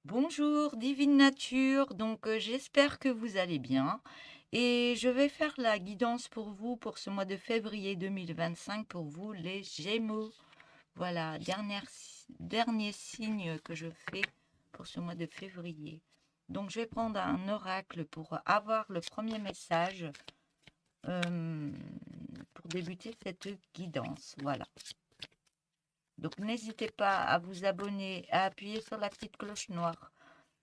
Bonjour, Divine Nature. J'espère que vous allez bien. Et je vais faire la guidance pour vous pour ce mois de février 2025 pour vous, les Gémeaux. Voilà, dernier signe que je fais pour ce mois de février. Donc, je vais prendre un oracle pour avoir le premier message euh, pour débuter cette guidance. Voilà. Donc, n'hésitez pas à vous abonner, à appuyer sur la petite cloche noire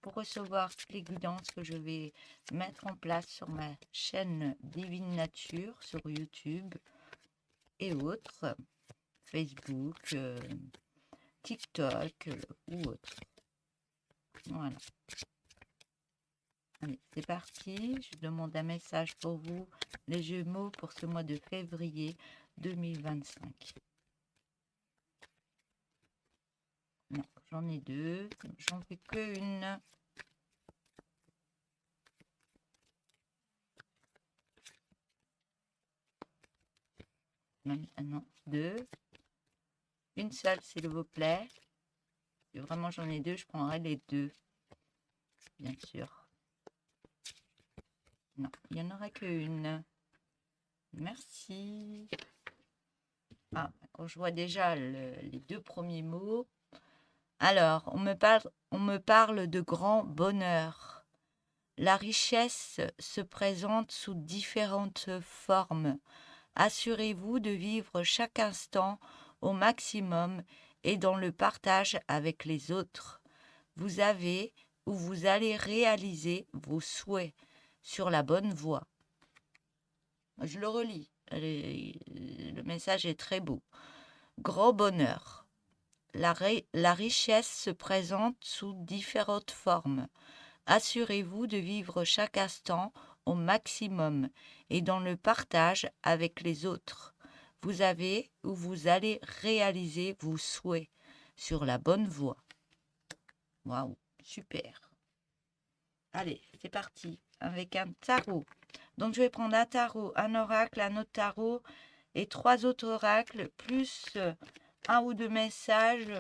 pour recevoir toutes les guidances que je vais mettre en place sur ma chaîne Divine Nature sur YouTube et autres, Facebook, TikTok ou autres. Voilà. Allez, c'est parti. Je demande un message pour vous, les Gémeaux, pour ce mois de février 2025. Non, j'en ai deux. J'en fais qu'une. Non, deux. Une seule, s'il vous plaît. Si vraiment j'en ai deux, je prendrai les deux, bien sûr. Non, il n'y en aura qu'une. Merci. Ah, quand je vois déjà les deux premiers mots. Alors, on me parle de grand bonheur. La richesse se présente sous différentes formes. Assurez-vous de vivre chaque instant au maximum et dans le partage avec les autres. Vous avez ou vous allez réaliser vos souhaits sur la bonne voie. Je le relis. Le message est très beau. Grand bonheur. La richesse se présente sous différentes formes. Assurez-vous de vivre chaque instant au maximum et dans le partage avec les autres. Vous avez ou vous allez réaliser vos souhaits sur la bonne voie. Waouh, super. Allez, c'est parti avec un tarot. Donc je vais prendre un tarot, un oracle, un autre tarot et trois autres oracles, plus un ou deux messages,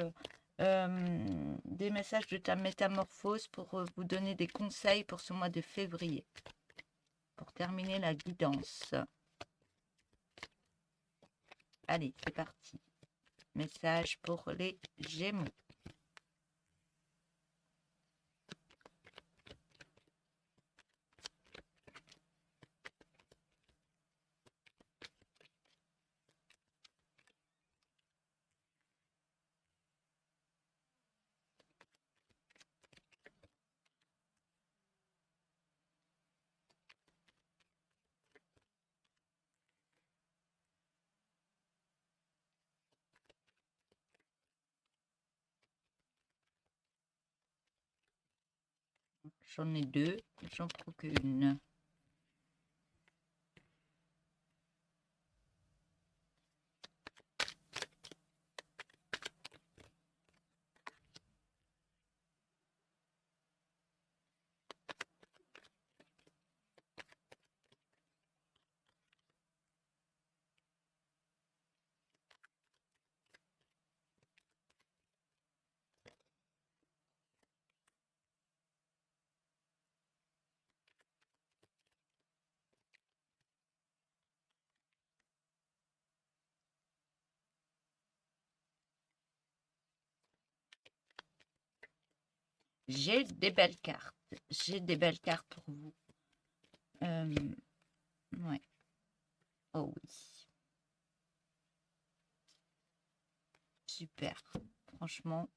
des messages de ta métamorphose pour vous donner des conseils pour ce mois de février. Pour terminer la guidance. Allez, c'est parti. Message pour les Gémeaux. J'en ai deux, j'en prends qu'une. J'ai des belles cartes. J'ai des belles cartes pour vous. Ouais. Oh oui. Super. Franchement,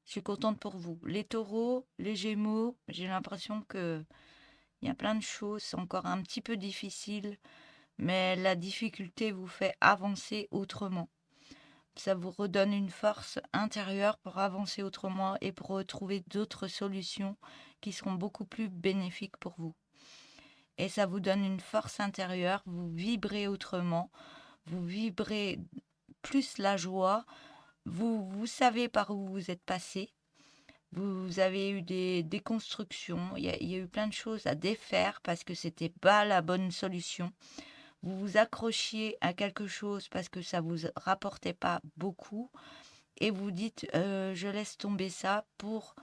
je suis contente pour vous. Les taureaux, les gémeaux, j'ai l'impression que il y a plein de choses, c'est encore un petit peu difficile, mais la difficulté vous fait avancer autrement. Ça vous redonne une force intérieure pour avancer autrement et pour retrouver d'autres solutions qui seront beaucoup plus bénéfiques pour vous. Et ça vous donne une force intérieure, vous vibrez autrement, vous vibrez plus la joie, vous savez par où vous êtes passé, vous avez eu des déconstructions, il y a eu plein de choses à défaire parce que c'était pas la bonne solution. Vous vous accrochiez à quelque chose parce que ça vous rapportait pas beaucoup et vous dites je laisse tomber ça pour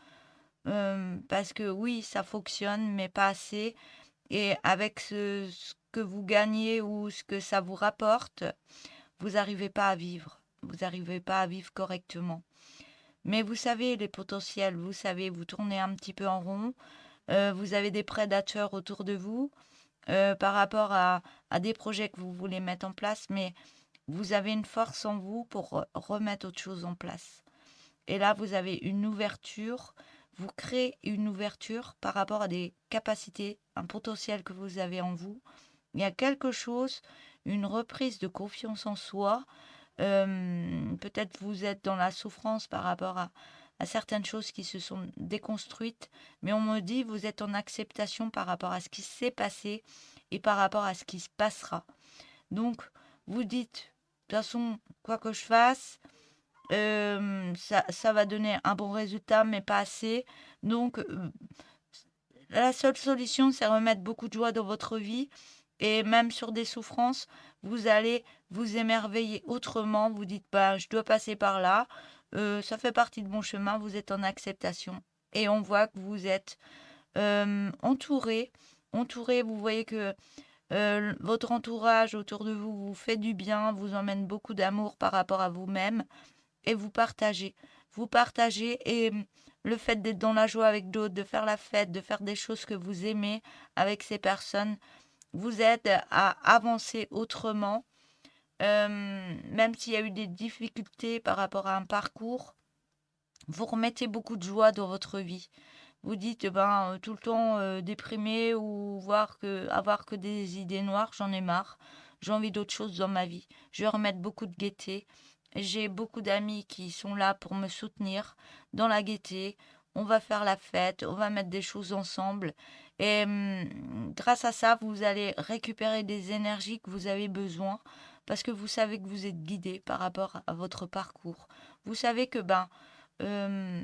parce que oui, ça fonctionne, mais pas assez. Et avec ce que vous gagnez ou ce que ça vous rapporte, vous n'arrivez pas à vivre. Vous n'arrivez pas à vivre correctement. Mais vous savez les potentiels, vous savez, vous tournez un petit peu en rond. Vous avez des prédateurs autour de vous par rapport à des projets que vous voulez mettre en place, mais vous avez une force en vous pour remettre autre chose en place. Et là, vous avez une ouverture, vous créez une ouverture par rapport à des capacités, un potentiel que vous avez en vous. Il y a quelque chose, une reprise de confiance en soi. Peut-être vous êtes dans la souffrance par rapport à certaines choses qui se sont déconstruites, mais on me dit vous êtes en acceptation par rapport à ce qui s'est passé et par rapport à ce qui se passera. Donc, vous dites, de toute façon, quoi que je fasse, ça va donner un bon résultat, mais pas assez. Donc, la seule solution, c'est remettre beaucoup de joie dans votre vie. Et même sur des souffrances, vous allez vous émerveiller autrement. Vous dites, bah, je dois passer par là. Ça fait partie de mon chemin. Vous êtes en acceptation. Et on voit que vous êtes entouré. Entouré, vous voyez que votre entourage autour de vous vous fait du bien, vous emmène beaucoup d'amour par rapport à vous-même et vous partagez. Vous partagez et le fait d'être dans la joie avec d'autres, de faire la fête, de faire des choses que vous aimez avec ces personnes, vous aide à avancer autrement. Même s'il y a eu des difficultés par rapport à un parcours, vous remettez beaucoup de joie dans votre vie. Vous dites, ben, tout le temps déprimé ou avoir que des idées noires, j'en ai marre. J'ai envie d'autre chose dans ma vie. Je vais remettre beaucoup de gaieté. J'ai beaucoup d'amis qui sont là pour me soutenir dans la gaieté. On va faire la fête, on va mettre des choses ensemble. Et grâce à ça, vous allez récupérer des énergies que vous avez besoin parce que vous savez que vous êtes guidé par rapport à votre parcours. Vous savez que ben, euh,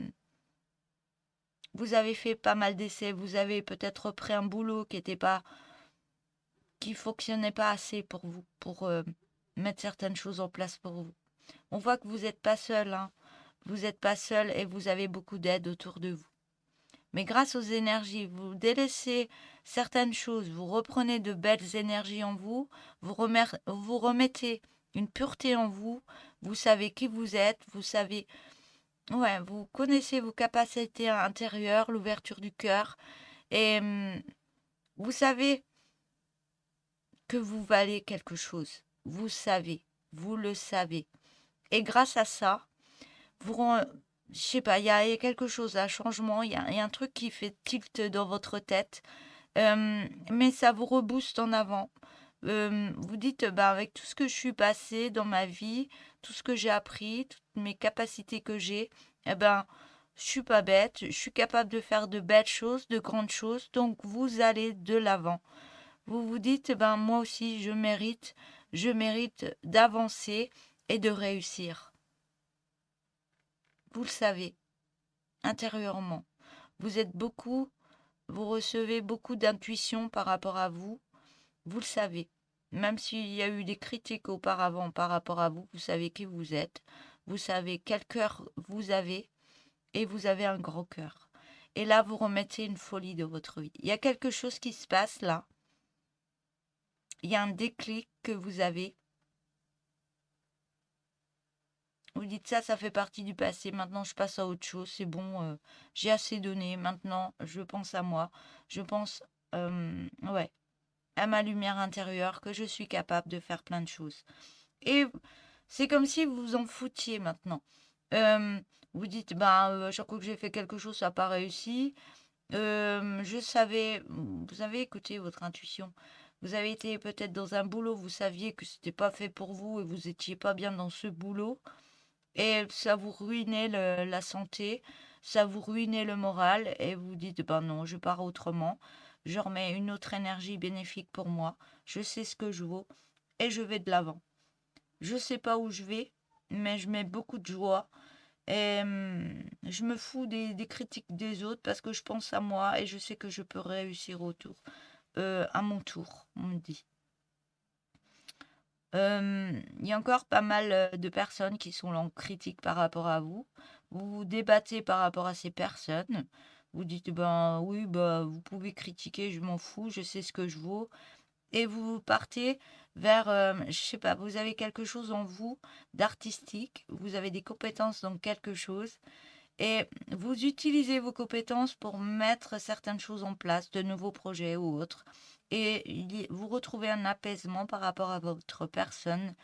vous avez fait pas mal d'essais, vous avez peut-être repris un boulot qui fonctionnait pas assez pour vous, pour mettre certaines choses en place pour vous. On voit que vous n'êtes pas seul, hein. Vous n'êtes pas seul et vous avez beaucoup d'aide autour de vous. Mais grâce aux énergies, vous délaissez certaines choses, vous reprenez de belles énergies en vous, vous remettez une pureté en vous, vous savez qui vous êtes, vous savez, ouais, vous connaissez vos capacités intérieures, l'ouverture du cœur, et vous savez que vous valez quelque chose. Vous savez, vous le savez. Et grâce à ça, je sais pas, il y a quelque chose, un changement, il y a un truc qui fait tilt dans votre tête, mais ça vous rebooste en avant. Vous dites, bah, avec tout ce que je suis passé dans ma vie, tout ce que j'ai appris, toutes mes capacités que j'ai, eh ben, je suis pas bête, je suis capable de faire de belles choses, de grandes choses, donc vous allez de l'avant. Vous vous dites, ben moi aussi, je mérite d'avancer et de réussir. Vous le savez, intérieurement. Vous êtes beaucoup, vous recevez beaucoup d'intuition par rapport à vous. Vous le savez. Même s'il y a eu des critiques auparavant par rapport à vous, vous savez qui vous êtes. Vous savez quel cœur vous avez et vous avez un gros cœur. Et là, vous remettez une folie de votre vie. Il y a quelque chose qui se passe là. Il y a un déclic que vous avez. Vous dites ça, ça fait partie du passé. Maintenant, je passe à autre chose. C'est bon, j'ai assez donné. Maintenant, je pense à moi. Je pense, ouais, à ma lumière intérieure, que je suis capable de faire plein de choses. Et c'est comme si vous vous en foutiez maintenant. Euh, vous dites, ben, chaque fois que j'ai fait quelque chose, ça n'a pas réussi. Je savais, vous avez écouté votre intuition. Vous avez été peut-être dans un boulot, vous saviez que c'était pas fait pour vous et vous étiez pas bien dans ce boulot. Et ça vous ruinait la santé, ça vous ruinait le moral et vous dites, ben non, je pars autrement, je remets une autre énergie bénéfique pour moi, je sais ce que je vaux et je vais de l'avant. Je sais pas où je vais, mais je mets beaucoup de joie et je me fous des critiques des autres parce que je pense à moi et je sais que je peux réussir à mon tour, on me dit. Il y a encore pas mal de personnes qui sont en critique par rapport à vous. Vous vous débattez par rapport à ces personnes. Vous dites, ben oui, bah, vous pouvez critiquer, je m'en fous, je sais ce que je vaux. Et vous partez vers, je sais pas, vous avez quelque chose en vous d'artistique, vous avez des compétences dans quelque chose et vous utilisez vos compétences pour mettre certaines choses en place, de nouveaux projets ou autres. Et vous retrouvez un apaisement par rapport à votre personne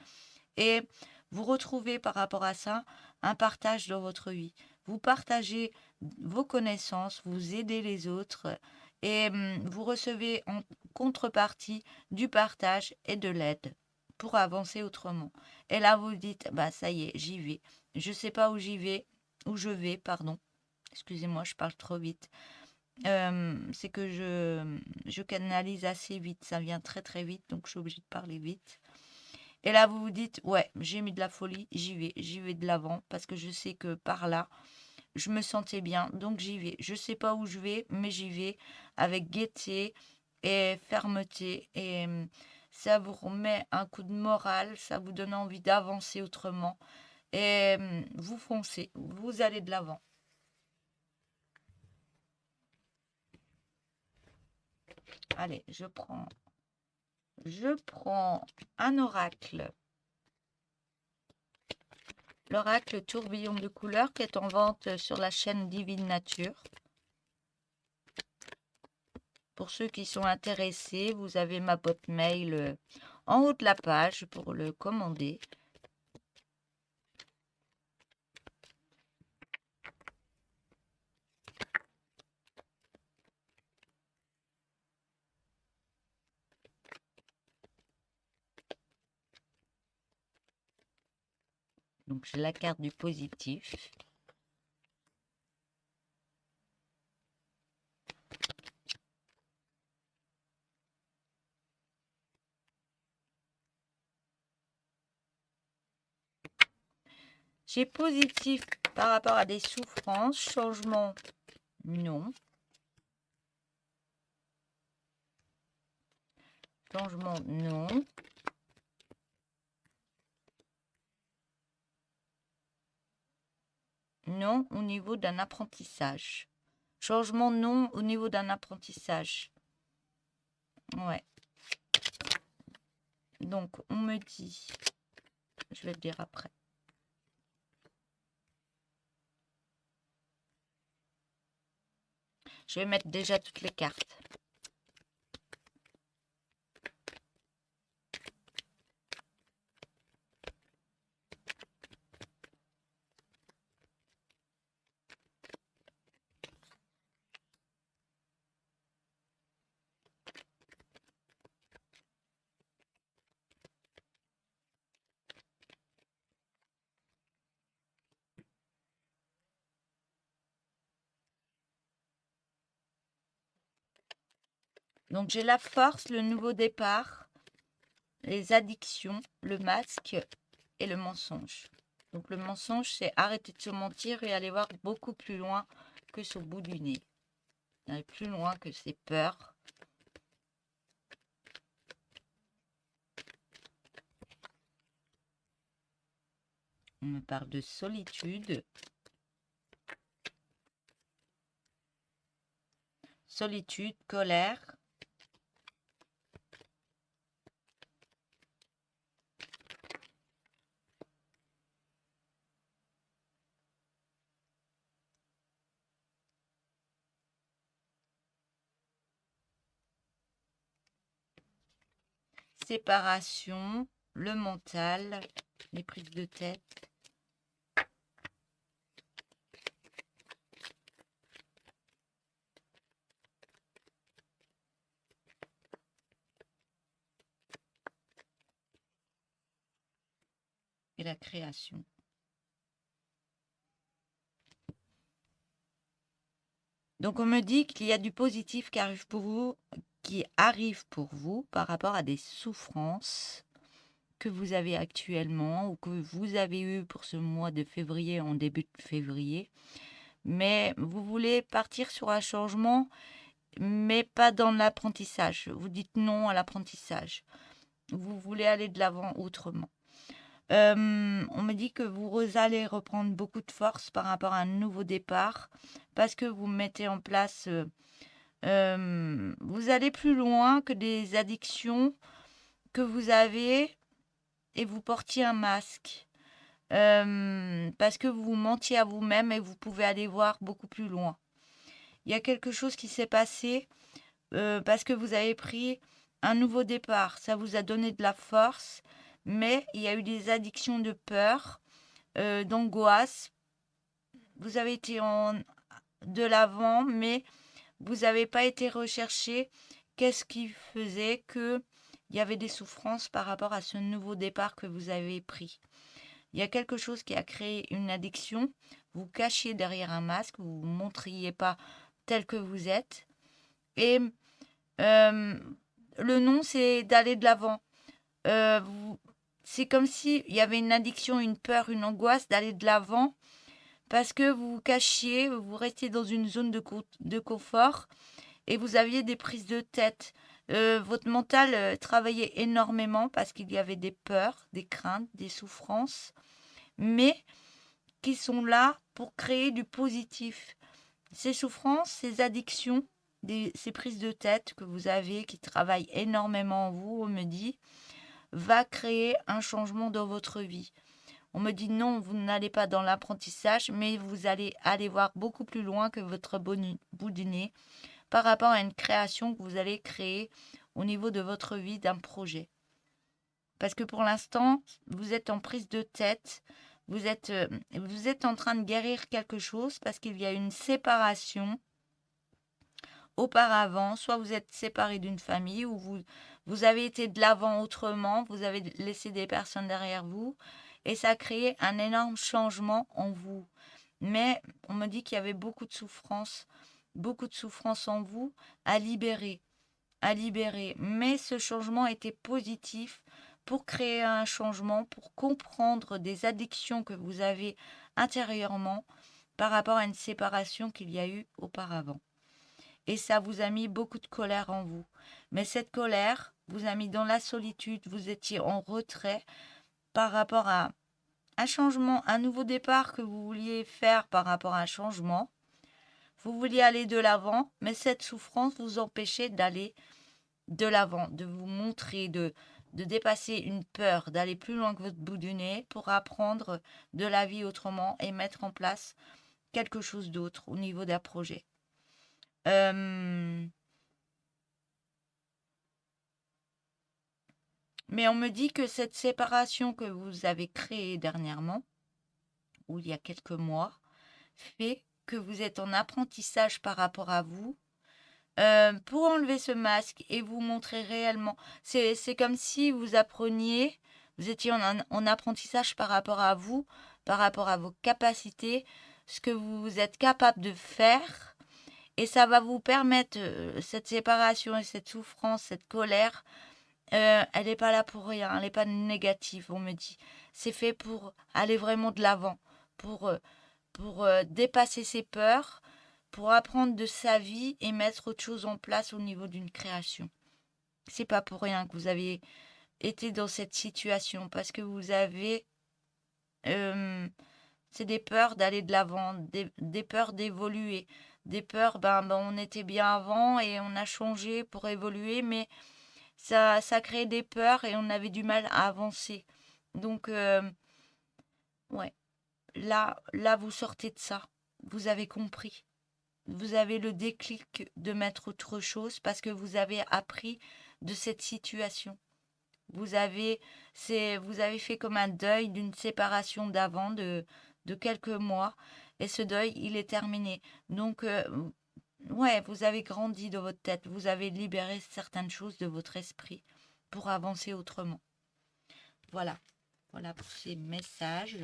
et vous retrouvez par rapport à ça un partage dans votre vie. Vous partagez vos connaissances, vous aidez les autres et vous recevez en contrepartie du partage et de l'aide pour avancer autrement. Et là, vous dites, bah ça y est, j'y vais. Je sais pas où je vais, pardon. Excusez-moi, je parle trop vite. C'est que je canalise assez vite, ça vient très très vite, donc je suis obligée de parler vite. Et là, vous vous dites, ouais, j'ai mis de la folie, j'y vais de l'avant, parce que je sais que par là, je me sentais bien, donc j'y vais. Je sais pas où je vais, mais j'y vais avec gaieté et fermeté. Et ça vous remet un coup de morale, ça vous donne envie d'avancer autrement. Et vous foncez, vous allez de l'avant. Allez, je prends un oracle. L'oracle tourbillon de couleurs qui est en vente sur la chaîne Divine Nature. Pour ceux qui sont intéressés, vous avez ma boîte mail en haut de la page pour le commander. Donc j'ai la carte du positif. J'ai positif par rapport à des souffrances, changement, non. Changement, non. Non au niveau d'un apprentissage. Changement, non au niveau d'un apprentissage. Ouais. Donc on me dit, je vais le dire après. Je vais mettre déjà toutes les cartes. Donc j'ai la force, le nouveau départ, les addictions, le masque et le mensonge. Donc le mensonge, c'est arrêter de se mentir et aller voir beaucoup plus loin que son bout du nez. Aller plus loin que ses peurs. On me parle de solitude. Solitude, colère. Séparation, le mental, les prises de tête. Et la création. Donc on me dit qu'il y a du positif qui arrive pour vous par rapport à des souffrances que vous avez actuellement ou que vous avez eu pour ce mois de février, en début de février. Mais vous voulez partir sur un changement, mais pas dans l'apprentissage. Vous dites non à l'apprentissage. Vous voulez aller de l'avant autrement. On me dit que vous allez reprendre beaucoup de force par rapport à un nouveau départ parce que vous mettez en place, vous allez plus loin que des addictions que vous avez et vous portiez un masque. Parce que vous mentiez à vous-même et vous pouvez aller voir beaucoup plus loin. Il y a quelque chose qui s'est passé parce que vous avez pris un nouveau départ. Ça vous a donné de la force, mais il y a eu des addictions de peur, d'angoisse. Vous avez été de l'avant, mais vous n'avez pas été recherché. Qu'est-ce qui faisait que il y avait des souffrances par rapport à ce nouveau départ que vous avez pris? Il y a quelque chose qui a créé une addiction. Vous cachiez derrière un masque, vous ne vous montriez pas tel que vous êtes. Et le nom, c'est d'aller de l'avant. C'est comme s'il y avait une addiction, une peur, une angoisse d'aller de l'avant parce que vous vous cachiez, vous restiez dans une zone de confort et vous aviez des prises de tête. Votre mental travaillait énormément parce qu'il y avait des peurs, des craintes, des souffrances, mais qui sont là pour créer du positif. Ces souffrances, ces addictions, ces prises de tête que vous avez, qui travaillent énormément en vous, on me dit, va créer un changement dans votre vie. On me dit non, vous n'allez pas dans l'apprentissage, mais vous allez aller voir beaucoup plus loin que votre bout du nez par rapport à une création que vous allez créer au niveau de votre vie d'un projet. Parce que pour l'instant, vous êtes en prise de tête, vous êtes en train de guérir quelque chose parce qu'il y a une séparation auparavant. Soit vous êtes séparé d'une famille ou vous avez été de l'avant autrement, vous avez laissé des personnes derrière vous et ça a créé un énorme changement en vous. Mais on me dit qu'il y avait beaucoup de souffrance en vous à libérer, à libérer. Mais ce changement était positif pour créer un changement, pour comprendre des addictions que vous avez intérieurement par rapport à une séparation qu'il y a eu auparavant. Et ça vous a mis beaucoup de colère en vous. Mais cette colère vous a mis dans la solitude, vous étiez en retrait par rapport à un changement, un nouveau départ que vous vouliez faire par rapport à un changement. Vous vouliez aller de l'avant, mais cette souffrance vous empêchait d'aller de l'avant, de vous montrer, de dépasser une peur, d'aller plus loin que votre bout du nez pour apprendre de la vie autrement et mettre en place quelque chose d'autre au niveau d'un projet. Mais on me dit que cette séparation que vous avez créée dernièrement, ou il y a quelques mois, fait que vous êtes en apprentissage par rapport à vous, pour enlever ce masque et vous montrer réellement. C'est comme si vous appreniez, vous étiez en apprentissage par rapport à vous, par rapport à vos capacités, ce que vous êtes capable de faire. Et ça va vous permettre, cette séparation et cette souffrance, cette colère, elle n'est pas là pour rien, elle n'est pas négative, on me dit. C'est fait pour aller vraiment de l'avant, pour dépasser ses peurs, pour apprendre de sa vie et mettre autre chose en place au niveau d'une création. C'est pas pour rien que vous avez été dans cette situation, parce que vous avez... c'est des peurs d'aller de l'avant, des peurs d'évoluer, des peurs, on était bien avant et on a changé pour évoluer, mais ça crée des peurs et on avait du mal à avancer. Donc, ouais, là, vous sortez de ça. Vous avez compris. Vous avez le déclic de mettre autre chose parce que vous avez appris de cette situation. Vous avez fait comme un deuil d'une séparation d'avant, de quelques mois, et ce deuil, il est terminé. Donc, ouais, vous avez grandi dans votre tête, vous avez libéré certaines choses de votre esprit pour avancer autrement. Voilà, voilà pour ces messages.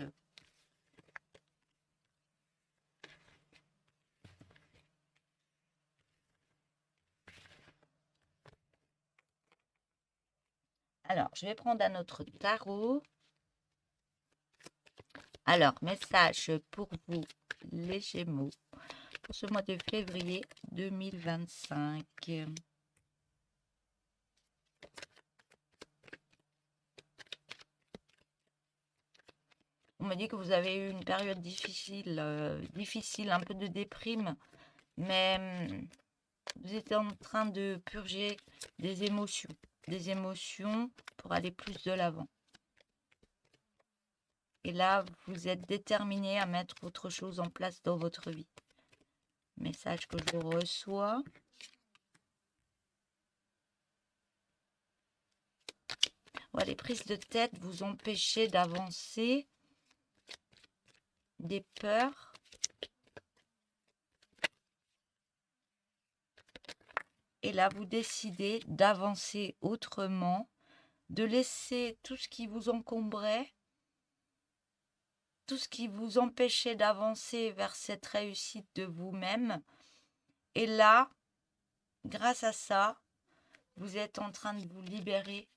Alors, je vais prendre un autre tarot. Alors, message pour vous, les Gémeaux, pour ce mois de février 2025. me dit que vous avez eu une période difficile, un peu de déprime, mais vous êtes en train de purger des émotions pour aller plus de l'avant. Et là, vous êtes déterminé à mettre autre chose en place dans votre vie. Message que je reçois. Ouais, les prises de tête vous empêchaient d'avancer. Des peurs. Et là, vous décidez d'avancer autrement, de laisser tout ce qui vous encombrait, tout ce qui vous empêchait d'avancer vers cette réussite de vous-même. Et là, grâce à ça, vous êtes en train de vous libérer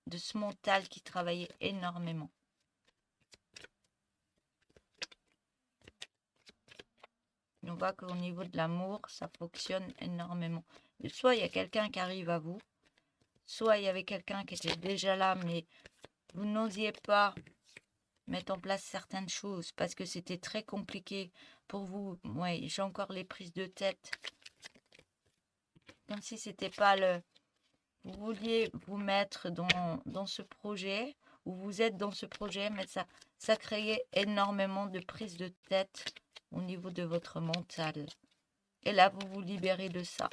de ce mental qui travaillait énormément. On voit qu'au niveau de l'amour, ça fonctionne énormément. Et soit il y a quelqu'un qui arrive à vous, soit il y avait quelqu'un qui était déjà là, mais vous n'osiez pas mettre en place certaines choses parce que c'était très compliqué pour vous. Ouais, j'ai encore les prises de tête. Comme si c'était pas le... Vous vouliez vous mettre dans ce projet, ou vous êtes dans ce projet, mais ça créait énormément de prises de tête au niveau de votre mental. Et là, vous vous libérez de ça.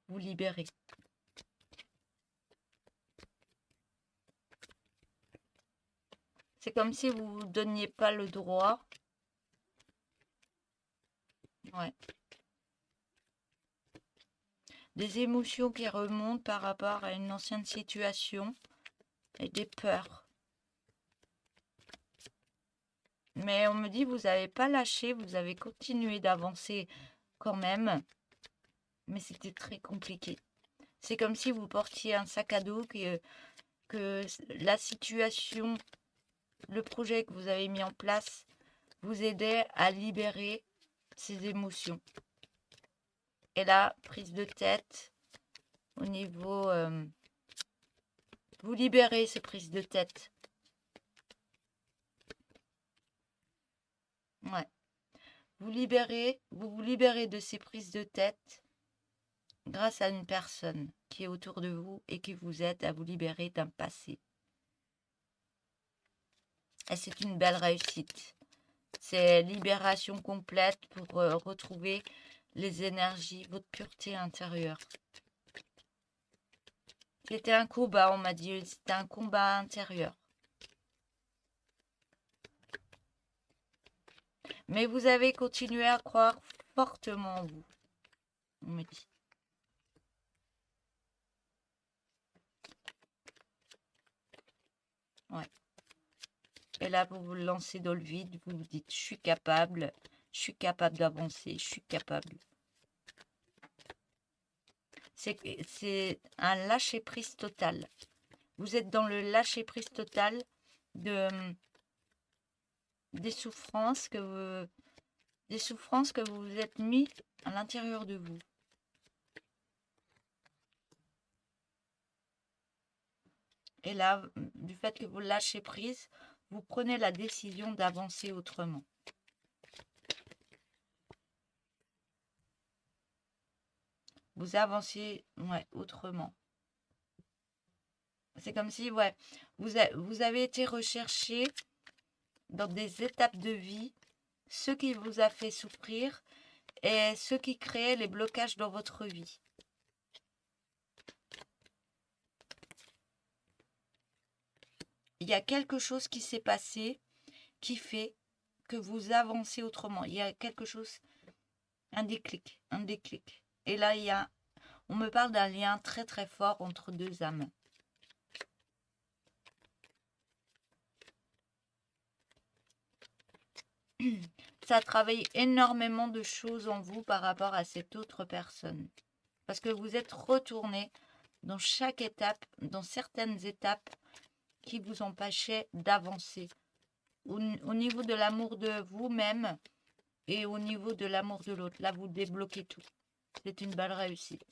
Vous libérez. C'est comme si vous ne vous donniez pas le droit. Ouais. Des émotions qui remontent par rapport à une ancienne situation et des peurs. Mais on me dit, vous n'avez pas lâché, vous avez continué d'avancer quand même, mais c'était très compliqué. C'est comme si vous portiez un sac à dos que la situation, le projet que vous avez mis en place vous aidait à libérer ces émotions. Et là, prise de tête au niveau... vous libérez ces prises de tête. Ouais. Vous vous libérez de ces prises de tête grâce à une personne qui est autour de vous et qui vous aide à vous libérer d'un passé. Et c'est une belle réussite. C'est libération complète pour retrouver les énergies, votre pureté intérieure. C'était un combat, on m'a dit, c'était un combat intérieur. Mais vous avez continué à croire fortement en vous, on me dit. Ouais. Et là, vous vous lancez dans le vide, vous vous dites, je suis capable d'avancer, je suis capable. C'est un lâcher-prise total. Vous êtes dans le lâcher-prise total des souffrances que vous vous êtes mis à l'intérieur de vous. Et là, du fait que vous lâchez prise, vous prenez la décision d'avancer autrement. Vous avancez autrement. C'est comme si vous avez été recherché dans des étapes de vie, ce qui vous a fait souffrir et ce qui crée les blocages dans votre vie. Il y a quelque chose qui s'est passé qui fait que vous avancez autrement. Il y a quelque chose, un déclic. Et là, on me parle d'un lien très très fort entre deux âmes. Ça travaille énormément de choses en vous par rapport à cette autre personne. Parce que vous êtes retourné dans chaque étape, dans certaines étapes qui vous empêchaient d'avancer. Au niveau de l'amour de vous-même, et au niveau de l'amour de l'autre. Là, vous débloquez tout. C'est une belle réussite.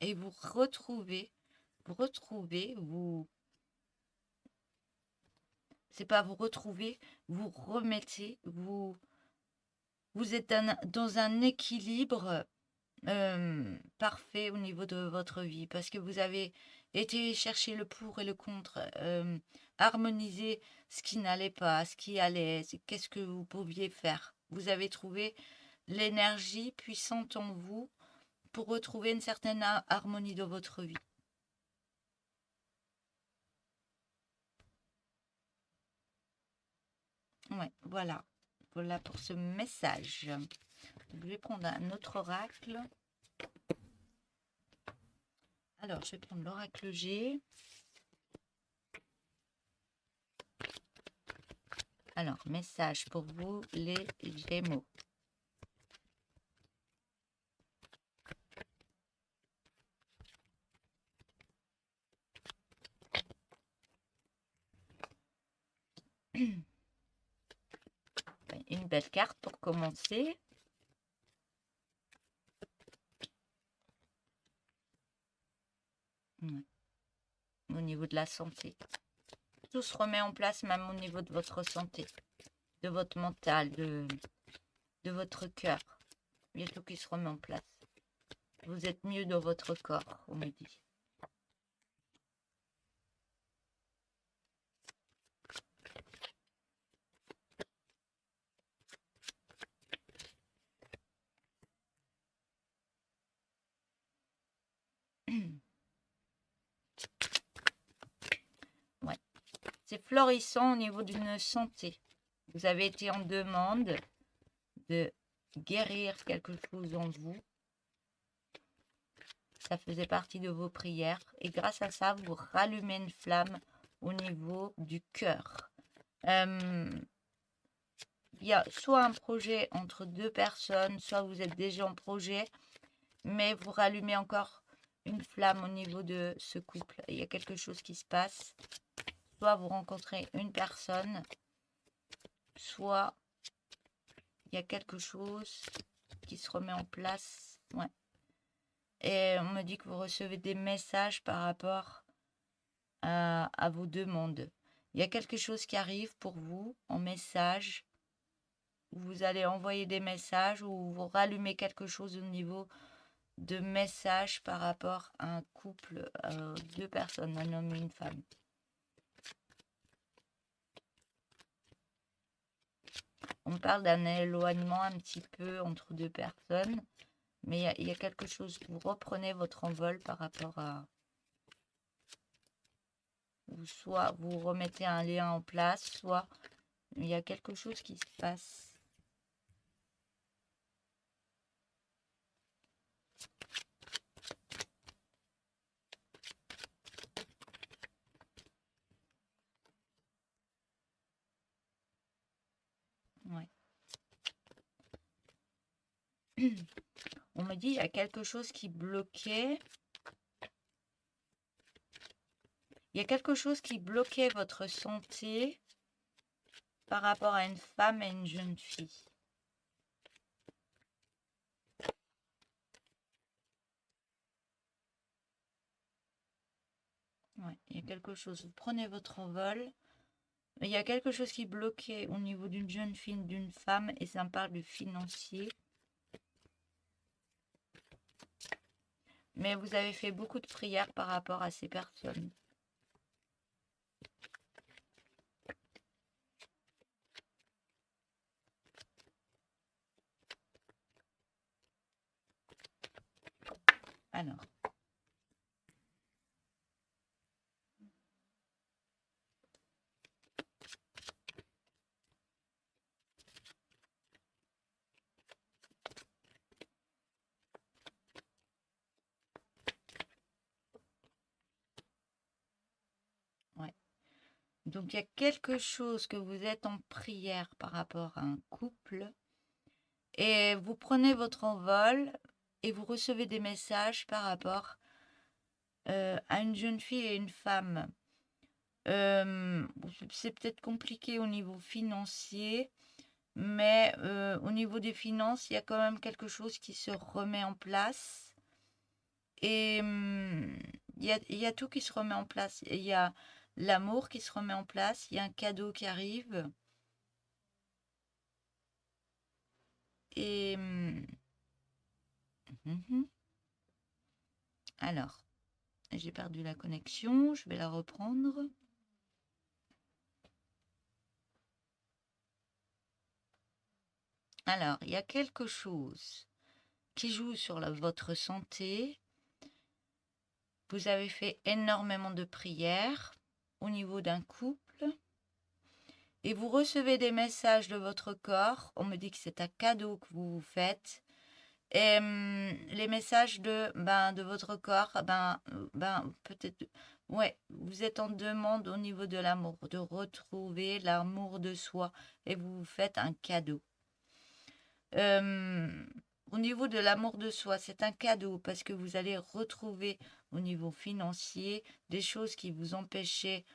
Et vous retrouvez, c'est pas vous retrouvez, vous remettez, vous êtes dans un équilibre parfait au niveau de votre vie parce que vous avez été chercher le pour et le contre, harmoniser ce qui n'allait pas, ce qui allait, qu'est-ce que vous pouviez faire. Vous avez trouvé l'énergie puissante en vous pour retrouver une certaine harmonie dans votre vie. Ouais, voilà. Voilà pour ce message. Je vais prendre un autre oracle. Alors, je vais prendre l'oracle G. Alors, message pour vous, les Gémeaux. Une belle carte pour commencer. Au niveau de la santé. Tout se remet en place, même au niveau de votre santé, de votre mental, de votre cœur. Il y a tout qui se remet en place. Vous êtes mieux dans votre corps, on me dit. Ouais. C'est florissant au niveau d'une santé. Vous avez été en demande de guérir quelque chose en vous. Ça faisait partie de vos prières. Et grâce à ça, vous rallumez une flamme au niveau du cœur. Il y a soit un projet entre deux personnes, soit vous êtes déjà en projet, mais vous rallumez encore une flamme au niveau de ce couple. Il y a quelque chose qui se passe. Soit vous rencontrez une personne, soit il y a quelque chose qui se remet en place. Ouais. Et on me dit que vous recevez des messages par rapport à vos demandes. Il y a quelque chose qui arrive pour vous en message. Vous allez envoyer des messages ou vous rallumez quelque chose au niveau de messages par rapport à un couple, deux personnes, un homme et une femme. On parle d'un éloignement un petit peu entre deux personnes, mais il y a quelque chose, vous reprenez votre envol par rapport à... Ou soit vous remettez un lien en place, soit il y a quelque chose qui se passe. Ouais. On me dit il y a quelque chose qui bloquait. Il y a quelque chose qui bloquait votre santé par rapport à une femme et une jeune fille. Ouais, il y a quelque chose. Vous prenez votre envol. Mais il y a quelque chose qui bloquait au niveau d'une jeune fille, d'une femme, et ça me parle du financier. Mais vous avez fait beaucoup de prières par rapport à ces personnes. Alors. Ouais. Donc il y a quelque chose que vous êtes en prière par rapport à un couple. Et vous prenez votre envol et vous recevez des messages par rapport à une jeune fille et une femme. C'est peut-être compliqué au niveau financier, mais au niveau des finances, il y a quand même quelque chose qui se remet en place. Et il y a tout qui se remet en place. Il y a l'amour qui se remet en place, il y a un cadeau qui arrive. Et alors, j'ai perdu la connexion, je vais la reprendre. Alors, il y a quelque chose qui joue sur votre santé. Vous avez fait énormément de prières au niveau d'un couple et vous recevez des messages de votre corps. On me dit que c'est un cadeau que vous vous faites. Et les messages de votre corps, peut-être, ouais, vous êtes en demande au niveau de l'amour, de retrouver l'amour de soi et vous vous faites un cadeau. Au niveau de l'amour de soi, c'est un cadeau parce que vous allez retrouver au niveau financier des choses qui vous empêchaient,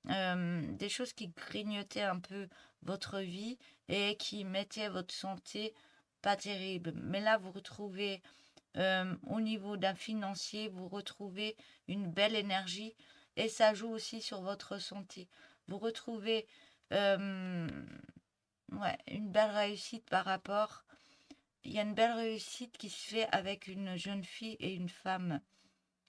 des choses qui grignotaient un peu votre vie et qui mettaient votre santé pas terrible. Mais là, vous retrouvez au niveau d'un financier, vous retrouvez une belle énergie et ça joue aussi sur votre santé. Vous retrouvez une belle réussite par rapport. Il y a une belle réussite qui se fait avec une jeune fille et une femme.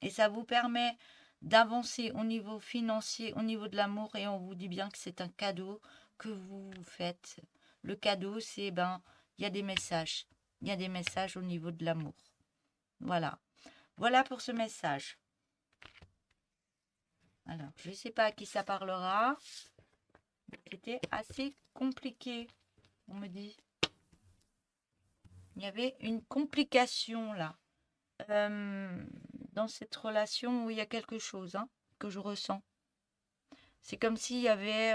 Et ça vous permet d'avancer au niveau financier, au niveau de l'amour, et on vous dit bien que c'est un cadeau que vous faites. Le cadeau, c'est, il y a des messages. Il y a des messages au niveau de l'amour. Voilà. Voilà pour ce message. Alors, je ne sais pas à qui ça parlera. C'était assez compliqué, on me dit. Il y avait une complication là. Dans cette relation où il y a quelque chose que je ressens. C'est comme s'il y avait...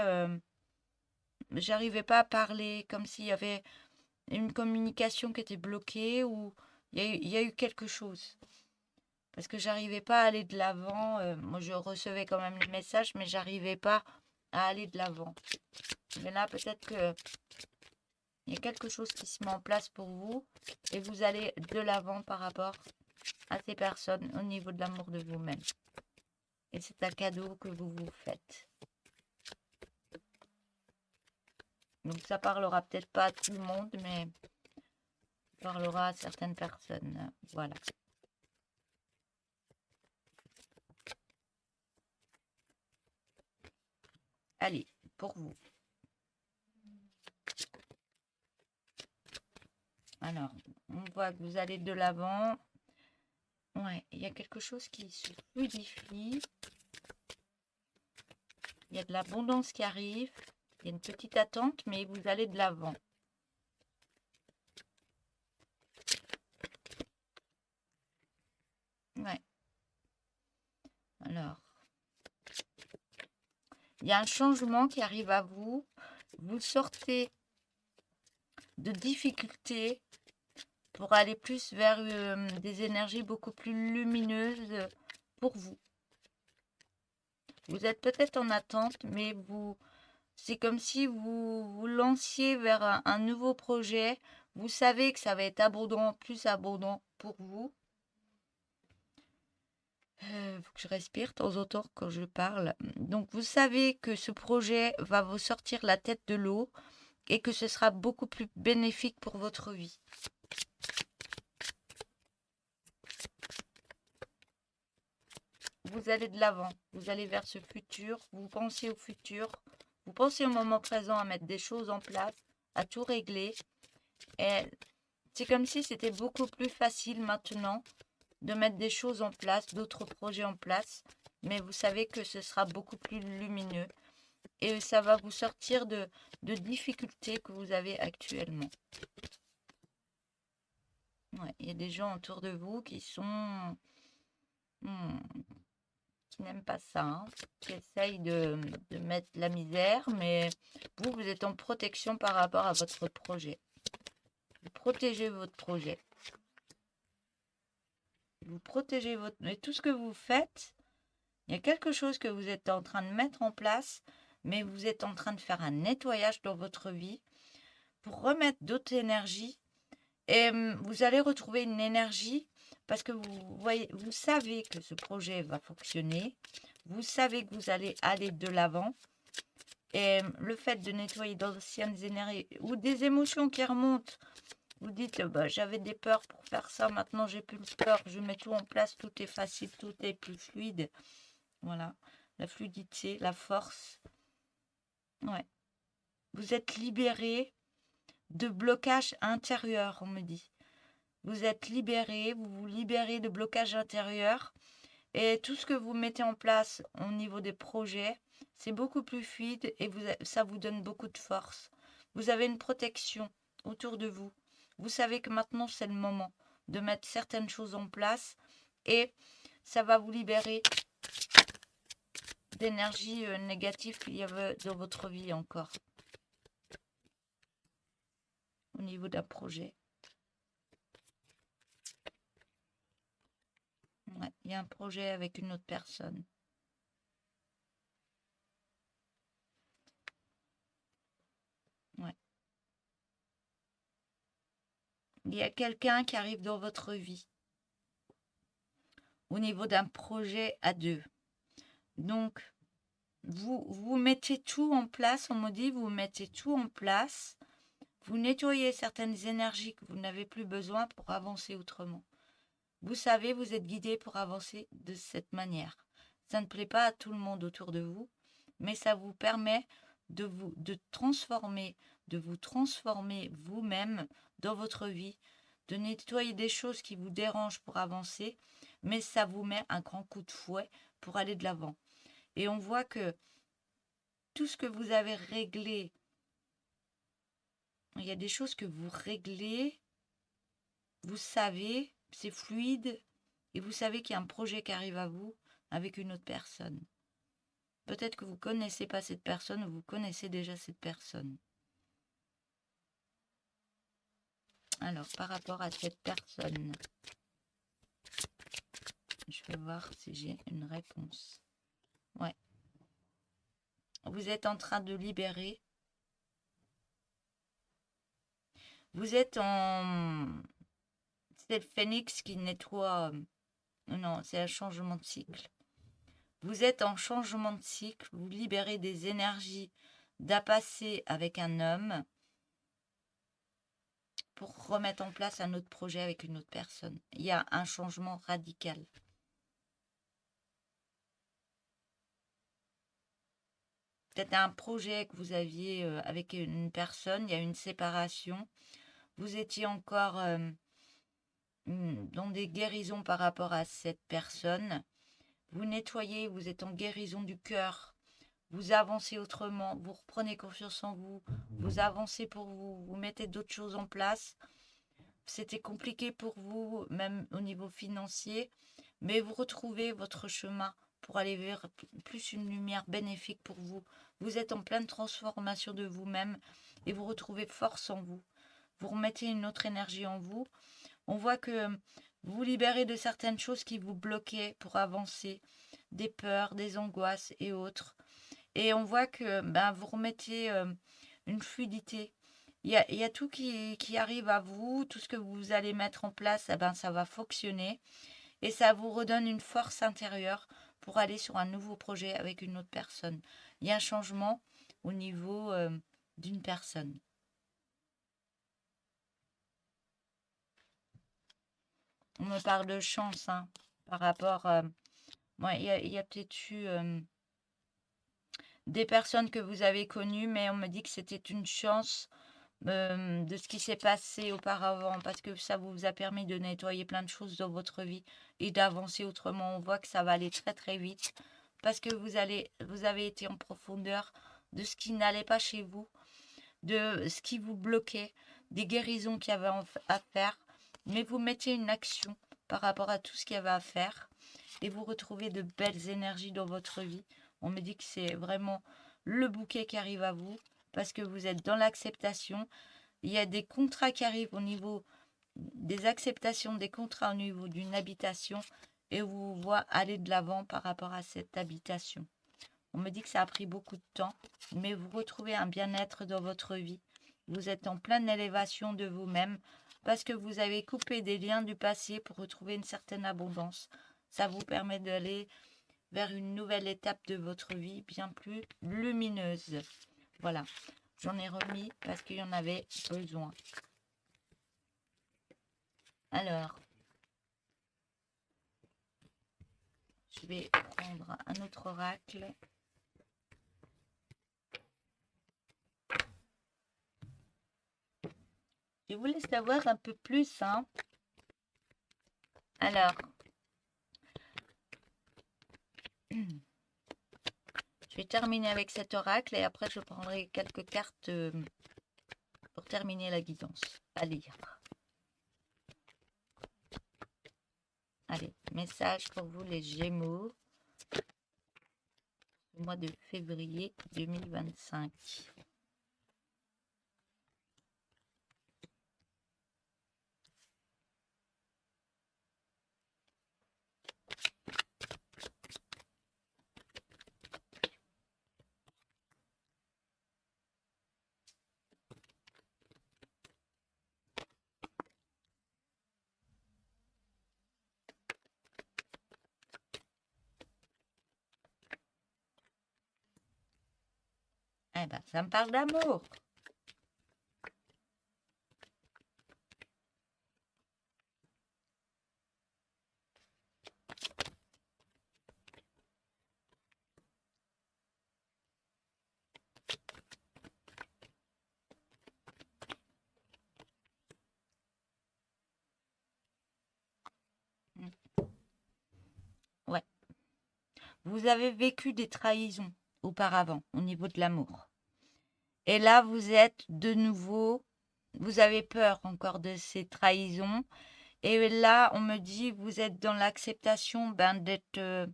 j'arrivais pas à parler, comme s'il y avait une communication qui était bloquée ou il y a eu quelque chose. Parce que j'arrivais pas à aller de l'avant. Moi, je recevais quand même les messages, mais j'arrivais pas à aller de l'avant. Mais là, peut-être que il y a quelque chose qui se met en place pour vous et vous allez de l'avant par rapport à ces personnes au niveau de l'amour de vous-même. Et c'est un cadeau que vous vous faites. Donc ça parlera peut-être pas à tout le monde, mais parlera à certaines personnes. Voilà. Allez, pour vous. Alors, on voit que vous allez de l'avant. Ouais, il y a quelque chose qui se fluidifie. Il y a de l'abondance qui arrive. Il y a une petite attente, mais vous allez de l'avant. Ouais. Alors, il y a un changement qui arrive à vous. Vous sortez de difficultés pour aller plus vers des énergies beaucoup plus lumineuses pour vous. Vous êtes peut-être en attente, mais c'est comme si vous vous lanciez vers un nouveau projet. Vous savez que ça va être abondant, plus abondant pour vous. Faut que je respire de temps en temps quand je parle. Donc, vous savez que ce projet va vous sortir la tête de l'eau et que ce sera beaucoup plus bénéfique pour votre vie. Vous allez de l'avant, vous allez vers ce futur, vous pensez au futur, vous pensez au moment présent à mettre des choses en place, à tout régler. Et c'est comme si c'était beaucoup plus facile maintenant de mettre des choses en place, d'autres projets en place, mais vous savez que ce sera beaucoup plus lumineux et ça va vous sortir de difficultés que vous avez actuellement. Ouais, il y a des gens autour de vous qui sont... qui n'aiment pas ça, qui essayent de mettre la misère, mais vous êtes en protection par rapport à votre projet. Vous protégez votre projet. Vous protégez votre... Et tout ce que vous faites, Il y a quelque chose que vous êtes en train de mettre en place, mais vous êtes en train de faire un nettoyage dans votre vie pour remettre d'autres énergies. Et vous allez retrouver une énergie parce que vous voyez, vous savez que ce projet va fonctionner. Vous savez que vous allez aller de l'avant. Et le fait de nettoyer d'anciennes énergies ou des émotions qui remontent, vous dites, bah, j'avais des peurs pour faire ça, maintenant j'ai plus peur, je mets tout en place, tout est facile, tout est plus fluide. Voilà, la fluidité, la force. Ouais. Vous êtes libéré de blocage intérieur, on me dit. Vous êtes libéré, vous vous libérez de blocage intérieur. Et tout ce que vous mettez en place au niveau des projets, c'est beaucoup plus fluide et ça vous donne beaucoup de force. Vous avez une protection autour de vous. Vous savez que maintenant, c'est le moment de mettre certaines choses en place et ça va vous libérer d'énergie négative qu'il y avait dans votre vie encore au niveau d'un projet. Ouais, il y a un projet avec une autre personne. Ouais. Il y a quelqu'un qui arrive dans votre vie au niveau d'un projet à deux. Donc, vous mettez tout en place, on me dit, vous mettez tout en place, vous nettoyez certaines énergies que vous n'avez plus besoin pour avancer autrement. Vous savez, vous êtes guidé pour avancer de cette manière. Ça ne plaît pas à tout le monde autour de vous, mais ça vous permet de vous transformer vous-même dans votre vie, de nettoyer des choses qui vous dérangent pour avancer, mais ça vous met un grand coup de fouet pour aller de l'avant. Et on voit que tout ce que vous avez réglé, il y a des choses que vous réglez, vous savez, c'est fluide, et vous savez qu'il y a un projet qui arrive à vous avec une autre personne. Peut-être que vous ne connaissez pas cette personne ou vous connaissez déjà cette personne. Alors, par rapport à cette personne, je vais voir si j'ai une réponse. Ouais. Vous êtes en train de libérer. Vous êtes en... C'est le phénix qui nettoie... Non, c'est un changement de cycle. Vous êtes en changement de cycle, vous libérez des énergies d'un passé avec un homme pour remettre en place un autre projet avec une autre personne. Il y a un changement radical. Peut-être un projet que vous aviez avec une personne, il y a une séparation. Vous étiez encore dans des guérisons par rapport à cette personne. Vous nettoyez, vous êtes en guérison du cœur. Vous avancez autrement, vous reprenez confiance en vous, vous avancez pour vous, vous mettez d'autres choses en place. C'était compliqué pour vous, même au niveau financier, mais vous retrouvez votre chemin pour aller vers plus une lumière bénéfique pour vous. Vous êtes en pleine transformation de vous-même et vous retrouvez force en vous. Vous remettez une autre énergie en vous. On voit que vous vous libérez de certaines choses qui vous bloquaient pour avancer, des peurs, des angoisses et autres. Et on voit que vous remettez une fluidité. Il y a tout qui arrive à vous, tout ce que vous allez mettre en place, ça va fonctionner. Et ça vous redonne une force intérieure pour aller sur un nouveau projet avec une autre personne. Il y a un changement au niveau d'une personne. On me parle de chance, hein, par rapport... il y a peut-être eu... des personnes que vous avez connues, mais on me dit que c'était une chance de ce qui s'est passé auparavant, parce que ça vous a permis de nettoyer plein de choses dans votre vie et d'avancer autrement. On voit que ça va aller très très vite, parce que vous avez été en profondeur de ce qui n'allait pas chez vous, de ce qui vous bloquait, des guérisons qu'il y avait à faire, mais vous mettez une action par rapport à tout ce qu'il y avait à faire et vous retrouvez de belles énergies dans votre vie. On me dit que c'est vraiment le bouquet qui arrive à vous parce que vous êtes dans l'acceptation. Il y a des contrats qui arrivent au niveau des acceptations, des contrats au niveau d'une habitation et vous voit aller de l'avant par rapport à cette habitation. On me dit que ça a pris beaucoup de temps, mais vous retrouvez un bien-être dans votre vie. Vous êtes en pleine élévation de vous-même parce que vous avez coupé des liens du passé pour retrouver une certaine abondance. Ça vous permet d'aller vers une nouvelle étape de votre vie bien plus lumineuse. Voilà, j'en ai remis parce qu'il y en avait besoin. Alors, je vais prendre un autre oracle. Je voulais savoir un peu plus, hein. Alors, je vais terminer avec cet oracle et après je prendrai quelques cartes pour terminer la guidance à lire. Allez, message pour vous les Gémeaux, le mois de février 2025. Eh ben, ça me parle d'amour. Ouais. Vous avez vécu des trahisons auparavant au niveau de l'amour. Et là, vous êtes de nouveau, vous avez peur encore de ces trahisons. Et là, on me dit, vous êtes dans l'acceptation d'être,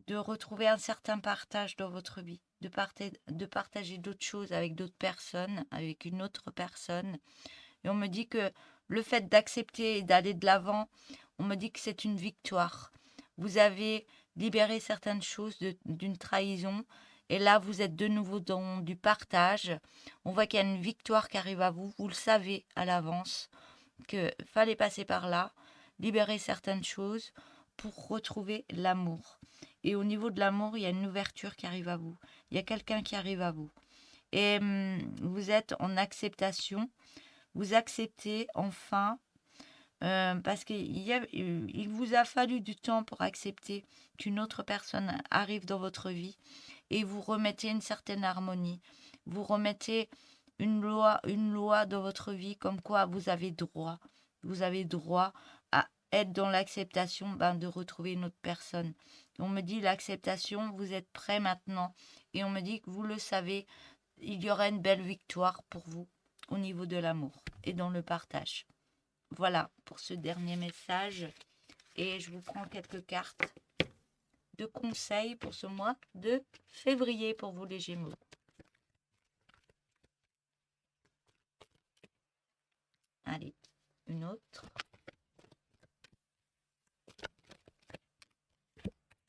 de retrouver un certain partage dans votre vie, de partager d'autres choses avec d'autres personnes, avec une autre personne. Et on me dit que le fait d'accepter et d'aller de l'avant, on me dit que c'est une victoire. Vous avez libéré certaines choses d'une trahison. Et là, vous êtes de nouveau dans du partage. On voit qu'il y a une victoire qui arrive à vous. Vous le savez à l'avance qu'il fallait passer par là, libérer certaines choses pour retrouver l'amour. Et au niveau de l'amour, il y a une ouverture qui arrive à vous. Il y a quelqu'un qui arrive à vous. Et vous êtes en acceptation. Vous acceptez enfin, parce qu'il vous a fallu du temps pour accepter qu'une autre personne arrive dans votre vie et vous remettez une certaine harmonie. Vous remettez une loi dans votre vie comme quoi vous avez droit. Vous avez droit à être dans l'acceptation de retrouver une autre personne. On me dit l'acceptation, vous êtes prêt maintenant. Et on me dit que vous le savez, il y aura une belle victoire pour vous au niveau de l'amour et dans le partage. Voilà pour ce dernier message. Et je vous prends quelques cartes de conseils pour ce mois de février pour vous les Gémeaux. Allez, une autre.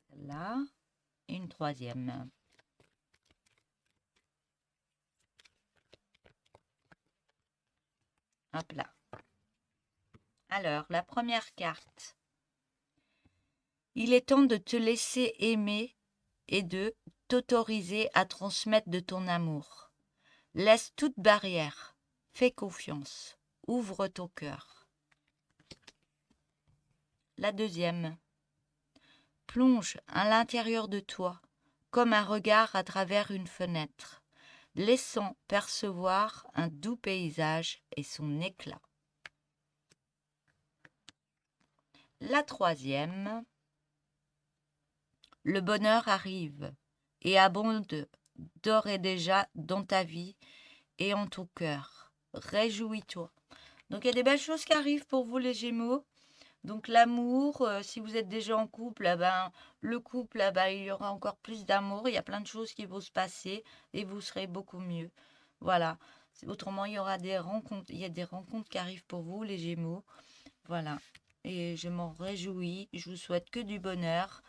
Celle-là. Et une troisième. Hop là. Alors, la première carte. Il est temps de te laisser aimer et de t'autoriser à transmettre de ton amour. Laisse toute barrière. Fais confiance. Ouvre ton cœur. La deuxième. Plonge à l'intérieur de toi, comme un regard à travers une fenêtre, laissant percevoir un doux paysage et son éclat. La troisième. Le bonheur arrive et abonde d'ores et déjà dans ta vie et en ton cœur. Réjouis-toi. Donc il y a des belles choses qui arrivent pour vous les Gémeaux. Donc l'amour, si vous êtes déjà en couple, le couple, il y aura encore plus d'amour. Il y a plein de choses qui vont se passer et vous serez beaucoup mieux. Voilà. Autrement, il y aura des rencontres. Il y a des rencontres qui arrivent pour vous, les Gémeaux. Voilà. et je m'en réjouis. Je vous souhaite que du bonheur.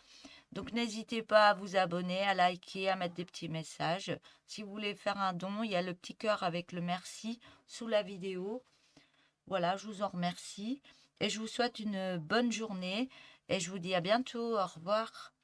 Donc n'hésitez pas à vous abonner, à liker, à mettre des petits messages. Si vous voulez faire un don, il y a le petit cœur avec le merci sous la vidéo. Voilà, je vous en remercie et je vous souhaite une bonne journée et je vous dis à bientôt. Au revoir.